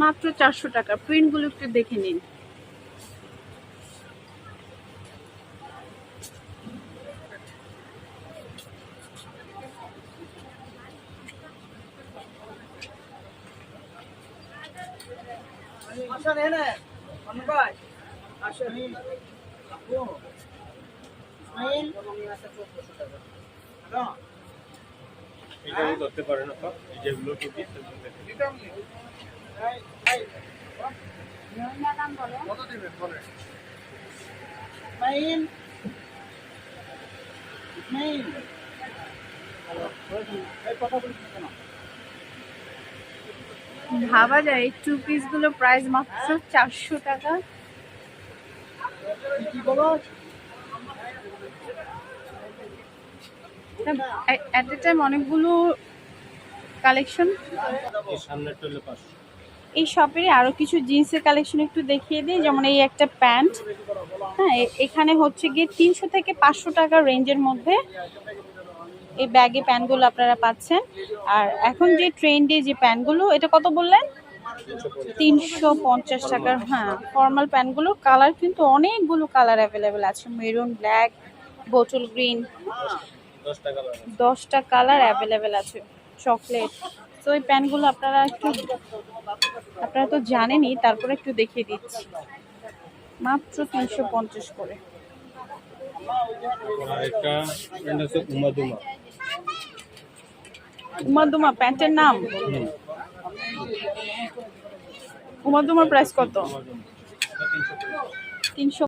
মাত্র 400 টাকা। প্রিন্টগুলো একটু দেখে নিন। করতে পারেন আপা, যেগুলো টুপি ভাবা যায় টু পিস গুলো প্রাইস মাত্র 400 টাকা। এট এ টাইম অনেকগুলো কালেকশন। সামনের টলে 500। এই শপের আরো কিছু জিন্সের কালেকশন একটু দেখিয়ে দিই, যেমন এই একটা প্যান্ট। হ্যাঁ, এখানে হচ্ছে গিয়ে 300 থেকে 500 টাকা রেঞ্জের মধ্যে এই ব্যাগে প্যান্টগুলো আপনারা পাচ্ছেন। আর এখন যে ট্রেন্ডে যে প্যান্টগুলো, এটা কত বললেন? 350 টাকার। হ্যাঁ, ফর্মাল প্যান্টগুলো কালার কিন্তু অনেকগুলো কালার অ্যাভেলেবেল আছে, মেরুন, ব্ল্যাক, বোটল গ্রিন, 10টা কালার অ্যাভেলেবেল আছে, চকলেট। তো এই প্যান্টগুলো আপনারা তো জানেনই, তারপরে একটু দেখিয়ে দিচ্ছি। মাত্র 350 করে। আরেকটা প্যান্ট আছে উমাদুমা। উমাদুমা প্যান্টের নাম? উমাদুমার প্রাইস কত? 300।